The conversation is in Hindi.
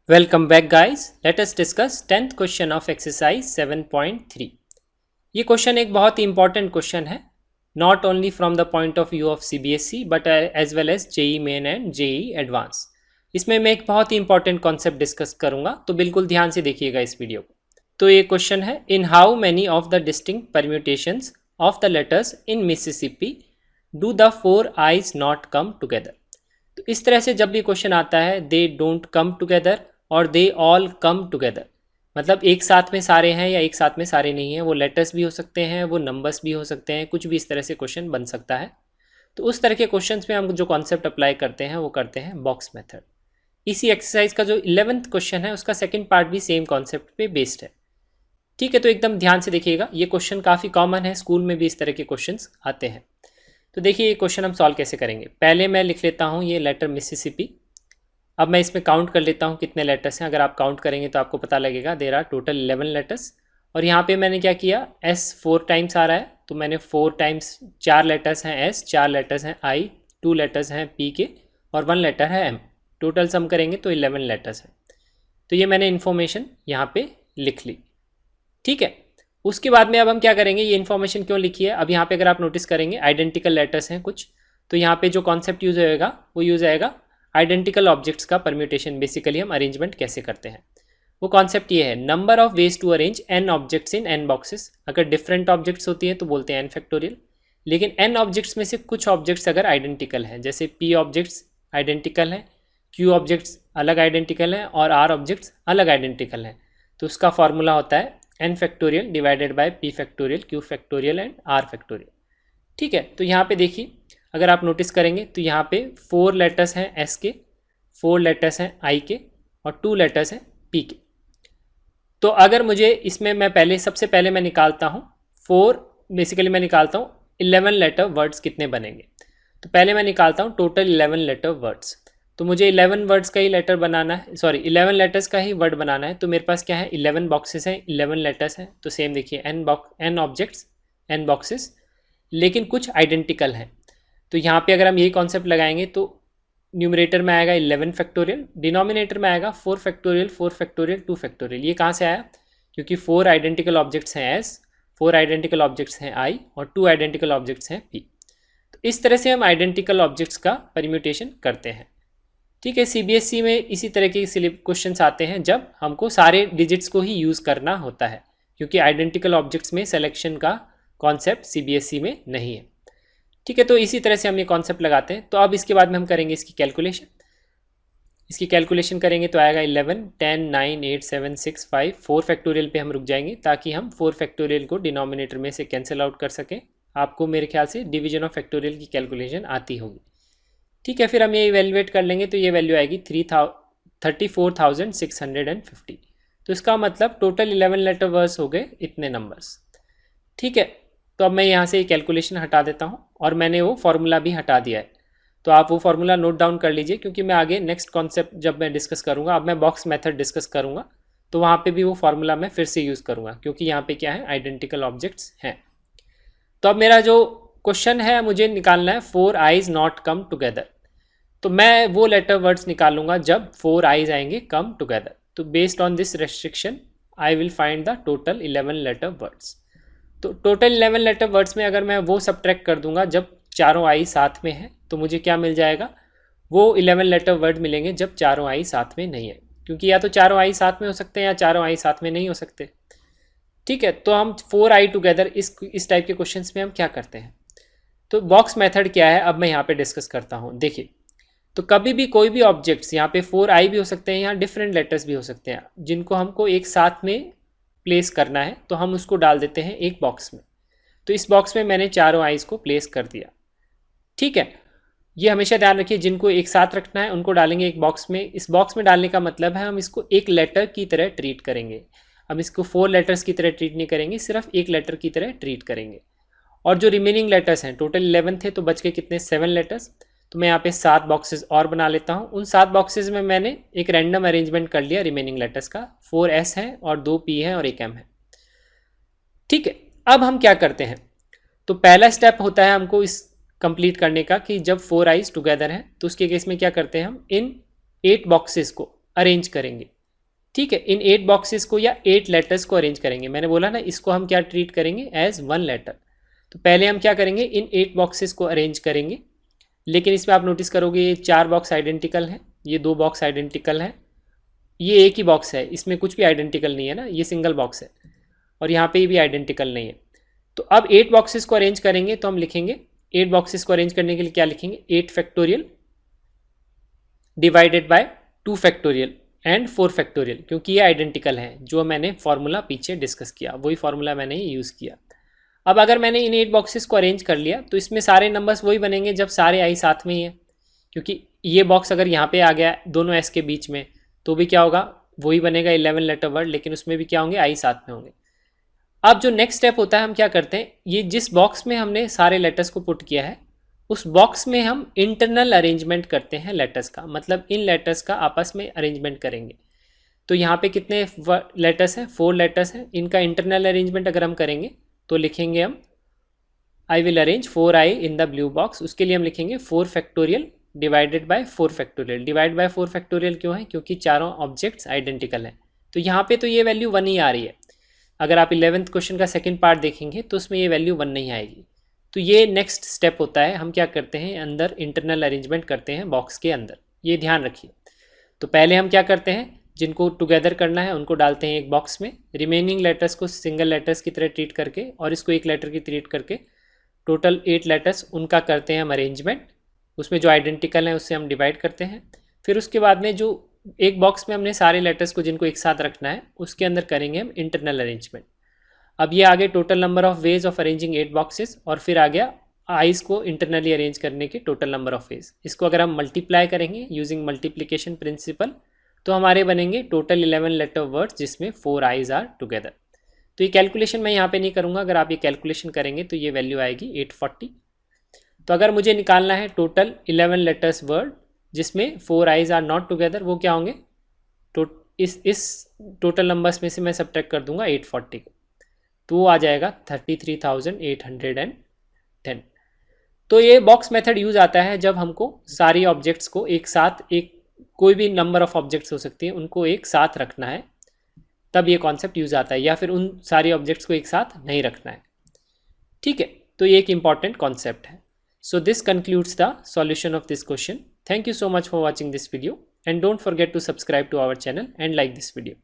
Welcome back guys. Let us discuss 10th question of exercise 7.3. ये क्वेश्चन एक बहुत ही इंपॉर्टेंट क्वेश्चन है, not only from the point of view of CBSE but as well as JEE Main and JEE advance. इसमें मैं एक बहुत ही इंपॉर्टेंट कॉन्सेप्ट डिस्कस करूंगा, तो बिल्कुल ध्यान से देखिएगा इस वीडियो को. तो ये क्वेश्चन है, in how many of the distinct permutations of the letters in Mississippi do the four eyes not come together. तो इस तरह से जब भी क्वेश्चन आता है, दे डोंट कम टुगेदर और दे ऑल कम टुगेदर, मतलब एक साथ में सारे हैं या एक साथ में सारे नहीं हैं. वो लेटर्स भी हो सकते हैं, वो नंबर्स भी हो सकते हैं, कुछ भी इस तरह से क्वेश्चन बन सकता है. तो उस तरह के क्वेश्चंस में हम जो कॉन्सेप्ट अप्लाई करते हैं वो करते हैं बॉक्स मेथड. इसी एक्सरसाइज का जो 11th क्वेश्चन है उसका सेकंड पार्ट भी सेम कॉन्सेप्ट पे बेस्ड है. ठीक है, तो एकदम ध्यान से देखिएगा. ये क्वेश्चन काफ़ी कॉमन है, स्कूल में भी इस तरह के क्वेश्चन आते हैं. तो देखिए ये क्वेश्चन हम सॉल्व कैसे करेंगे. पहले मैं लिख लेता हूँ ये लेटर मिसिसिपी. अब मैं इसमें काउंट कर लेता हूँ कितने लेटर्स हैं. अगर आप काउंट करेंगे तो आपको पता लगेगा देयर आर टोटल 11 लेटर्स. और यहाँ पे मैंने क्या किया, एस 4 टाइम्स आ रहा है, तो मैंने 4 टाइम्स 4 लेटर्स हैं एस, 4 लेटर्स हैं आई, 2 लेटर्स हैं पी के और 1 लेटर है एम. टोटल सम करेंगे तो 11 लेटर्स हैं. तो ये मैंने इन्फॉर्मेशन यहाँ पे लिख ली. ठीक है, उसके बाद में अब हम क्या करेंगे, ये इन्फॉर्मेशन क्यों लिखी है. अब यहाँ पे अगर आप नोटिस करेंगे आइडेंटिकल लेटर्स हैं कुछ, तो यहाँ पे जो कॉन्सेप्ट यूज होएगा वो यूज आएगा आइडेंटिकल ऑब्जेक्ट्स का परम्यूटेशन. बेसिकली हम अरेंजमेंट कैसे करते हैं वो कॉन्सेप्ट ये है, number of ways to arrange n objects in n boxes. अगर डिफरेंट ऑब्जेक्ट्स होती है तो बोलते हैं एन फैक्टोरियल. लेकिन एन ऑब्जेक्ट्स में से कुछ ऑब्जेक्ट्स अगर आइडेंटिकल हैं, जैसे पी ऑब्जेक्ट्स आइडेंटिकल हैं, क्यू ऑब्जेक्ट्स अलग आइडेंटिकल हैं और आर ऑब्जेक्ट्स अलग आइडेंटिकल हैं, तो उसका फॉर्मूला होता है n factorial divided by p factorial, q factorial and r factorial. ठीक है, तो यहाँ पे देखिए अगर आप नोटिस करेंगे तो यहाँ पे 4 लेटर्स हैं एस के, 4 लेटर्स हैं आई के और 2 लेटर्स हैं पी के. तो अगर मुझे इसमें मैं पहले सबसे पहले मैं निकालता हूँ 4, बेसिकली मैं निकालता हूँ 11 लेटर वर्ड्स कितने बनेंगे. तो पहले मैं निकालता हूँ टोटल 11 लेटर वर्ड्स. तो मुझे 11 वर्ड्स का ही लेटर बनाना है, सॉरी 11 लेटर्स का ही वर्ड बनाना है. तो मेरे पास क्या है, 11 बॉक्सेस हैं, 11 लेटर्स हैं. तो सेम देखिए एन ऑब्जेक्ट्स एन बॉक्सेस, लेकिन कुछ आइडेंटिकल हैं. तो यहाँ पे अगर हम यही कॉन्सेप्ट लगाएंगे तो न्यूमरेटर में आएगा 11 फैक्टोरियल, डिनोमिनेटर में आएगा 4 फैक्टोरियल, 4 फैक्टोरियल, 2 फैक्टोरियल. ये कहाँ से आया, क्योंकि 4 आइडेंटिकल ऑब्जेक्ट्स हैं एस, 4 आइडेंटिकल ऑब्जेक्ट्स हैं आई और 2 आइडेंटिकल ऑब्जेक्ट्स हैं पी. तो इस तरह से हम आइडेंटिकल ऑब्जेक्ट्स का परम्यूटेशन करते हैं. ठीक है, सीबीएसई में इसी तरह के क्वेश्चंस आते हैं जब हमको सारे डिजिट्स को ही यूज़ करना होता है, क्योंकि आइडेंटिकल ऑब्जेक्ट्स में सिलेक्शन का कॉन्सेप्ट सीबीएसई में नहीं है. ठीक है, तो इसी तरह से हम ये कॉन्सेप्ट लगाते हैं. तो अब इसके बाद में हम करेंगे इसकी कैलकुलेशन. इसकी कैलकुलेशन करेंगे तो आएगा 11 10 9 8 7 6 5, 4 फैक्टोरियल पे हम रुक जाएंगे ताकि हम 4 फैक्टोरियल को डिनोमिनेटर में से कैंसिल आउट कर सकें. आपको मेरे ख्याल से डिवीजन ऑफ फैक्टोरियल की कैलकुलेशन आती होगी. ठीक है, फिर हम ये इवेल्युएट कर लेंगे तो ये वैल्यू आएगी 34,650. तो इसका मतलब टोटल 11 लेटर वर्ड्स हो गए इतने नंबर्स. ठीक है, तो अब मैं यहाँ से कैलकुलेशन हटा देता हूँ और मैंने वो फार्मूला भी हटा दिया है. तो आप वो फार्मूला नोट डाउन कर लीजिए, क्योंकि मैं आगे नेक्स्ट कॉन्सेप्ट जब मैं डिस्कस करूँगा, अब मैं बॉक्स मेथड डिस्कस करूँगा, तो वहाँ पे भी वो फार्मूला मैं फिर से यूज़ करूँगा, क्योंकि यहाँ पे क्या है, आइडेंटिकल ऑब्जेक्ट्स हैं. तो अब मेरा जो क्वेश्चन है मुझे निकालना है 4 आईज नॉट कम टुगेदर. तो मैं वो लेटर वर्ड्स निकालूंगा जब 4 आईज आएंगे कम टुगेदर. तो based on this restriction I will find the total 11 letter words. तो टोटल 11 लेटर वर्ड्स में अगर मैं वो सब्ट्रैक्ट कर दूंगा जब चारों आई साथ में है, तो मुझे क्या मिल जाएगा, वो 11 लेटर वर्ड मिलेंगे जब चारों आई साथ में नहीं है, क्योंकि या तो चारों आई साथ में हो सकते हैं या चारों आई साथ में नहीं हो सकते. ठीक है, तो हम 4 आई टुगेदर इस टाइप के क्वेश्चंस में हम क्या करते हैं. तो बॉक्स मेथड क्या है अब मैं यहाँ पे डिस्कस करता हूँ. देखिए, तो कभी भी कोई भी ऑब्जेक्ट्स, यहाँ पे 4 आई भी हो सकते हैं, यहाँ डिफरेंट लेटर्स भी हो सकते हैं, जिनको हमको एक साथ में प्लेस करना है, तो हम उसको डाल देते हैं एक बॉक्स में. तो इस बॉक्स में मैंने चारों आईज को प्लेस कर दिया. ठीक है, ये हमेशा ध्यान रखिए, जिनको एक साथ रखना है उनको डालेंगे एक बॉक्स में. इस बॉक्स में डालने का मतलब है हम इसको एक लेटर की तरह ट्रीट करेंगे. हम इसको 4 लेटर्स की तरह ट्रीट नहीं करेंगे, सिर्फ एक लेटर की तरह ट्रीट करेंगे. और जो रिमेनिंग लेटर्स हैं, टोटल 11 थे तो बच के कितने, 7 लेटर्स. तो मैं यहाँ पे 7 बॉक्सेस और बना लेता हूँ. उन 7 बॉक्सेस में मैंने एक रैंडम अरेंजमेंट कर लिया रिमेनिंग लेटर्स का. 4 एस है और 2 पी है और 1 एम है. ठीक है, अब हम क्या करते हैं, तो पहला स्टेप होता है हमको इस कंप्लीट करने का कि जब 4 आईज टुगेदर हैं तो उसके केस में क्या करते हैं, हम इन 8 बॉक्सेस को अरेंज करेंगे. ठीक है, इन 8 बॉक्सेस को या 8 लेटर्स को अरेंज करेंगे। मैंने बोला ना इसको हम क्या ट्रीट करेंगे, एज 1 लेटर। तो पहले हम क्या करेंगे, इन 8 बॉक्सेस को अरेंज करेंगे। लेकिन इसमें आप नोटिस करोगे ये 4 बॉक्स आइडेंटिकल हैं, ये 2 बॉक्स आइडेंटिकल हैं, ये एक ही बॉक्स है, इसमें कुछ भी आइडेंटिकल नहीं है ना, ये सिंगल बॉक्स है, और यहाँ पे भी आइडेंटिकल नहीं है। तो अब 8 बॉक्सेस को अरेंज करेंगे, तो हम लिखेंगे 8 बॉक्सेस को अरेंज करने के लिए क्या लिखेंगे, 8 factorial divided bye 2 factorial and 4 factorial, क्योंकि ये आइडेंटिकल हैं। जो मैंने फॉर्मूला पीछे डिस्कस किया वही फॉर्मूला मैंने यूज़ किया। अब अगर मैंने इन 8 बॉक्सेस को अरेंज कर लिया तो इसमें सारे नंबर्स वही बनेंगे जब सारे आई साथ में ही है, क्योंकि ये बॉक्स अगर यहाँ पे आ गया दोनों एस के बीच में तो भी क्या होगा, वही बनेगा 11 लेटर वर्ड, लेकिन उसमें भी क्या होंगे, आई साथ में होंगे। अब जो नेक्स्ट स्टेप होता है, हम क्या करते हैं, ये जिस बॉक्स में हमने सारे लेटर्स को पुट किया है उस बॉक्स में हम इंटरनल अरेंजमेंट करते हैं लेटर्स का, मतलब इन लेटर्स का आपस में अरेंजमेंट करेंगे। तो यहाँ पे कितने लेटर्स हैं, 4 लेटर्स हैं। इनका इंटरनल अरेंजमेंट अगर हम करेंगे तो लिखेंगे हम I will arrange 4i in the blue box. उसके लिए हम लिखेंगे 4 factorial divided bye 4 factorial. Divide by 4 factorial क्यों है, क्योंकि चारों ऑब्जेक्ट्स आइडेंटिकल हैं। तो यहाँ पे तो ये वैल्यू 1 ही आ रही है। अगर आप 11th क्वेश्चन का सेकंड पार्ट देखेंगे तो उसमें ये वैल्यू 1 नहीं आएगी। तो ये नेक्स्ट स्टेप होता है, हम क्या करते हैं, अंदर इंटरनल अरेंजमेंट करते हैं बॉक्स के अंदर, ये ध्यान रखिए। तो पहले हम क्या करते हैं, जिनको टुगेदर करना है उनको डालते हैं एक बॉक्स में, रिमेनिंग लेटर्स को सिंगल लेटर्स की तरह ट्रीट करके और इसको एक लेटर की ट्रीट करके टोटल 8 लेटर्स उनका करते हैं हम अरेंजमेंट। उसमें जो आइडेंटिकल है उससे हम डिवाइड करते हैं। फिर उसके बाद में जो एक बॉक्स में हमने सारे लेटर्स को जिनको एक साथ रखना है उसके अंदर करेंगे हम इंटरनल अरेंजमेंट। अब ये आगे total number of ways of arranging 8 boxes, और फिर आ गया आइज को इंटरनली अरेंज करने के टोटल नंबर ऑफ वेज। इसको अगर हम मल्टीप्लाई करेंगे यूजिंग मल्टीप्लिकेशन प्रिंसिपल तो हमारे बनेंगे टोटल 11 लेटर वर्ड्स जिसमें 4 आइज आर टुगेदर। तो ये कैलकुलेशन मैं यहाँ पे नहीं करूँगा, अगर आप ये कैलकुलेशन करेंगे तो ये वैल्यू आएगी 840। तो अगर मुझे निकालना है टोटल 11 लेटर्स वर्ड जिसमें 4 आइज आर नॉट टुगेदर, वो क्या होंगे, तो इस टोटल नंबर्स में से मैं सब्ट्रैक्ट कर दूंगा 840 को, तो वो आ जाएगा 33,810। तो ये बॉक्स मेथड यूज आता है जब हमको सारी ऑब्जेक्ट्स को एक साथ, एक कोई भी नंबर ऑफ ऑब्जेक्ट्स हो सकती हैं उनको एक साथ रखना है, तब ये कॉन्सेप्ट यूज आता है, या फिर उन सारी ऑब्जेक्ट्स को एक साथ नहीं रखना है। ठीक है, तो ये एक इंपॉर्टेंट कॉन्सेप्ट है। So this concludes the solution of this question. Thank you so much for watching this video and don't forget to subscribe to our channel and like this video.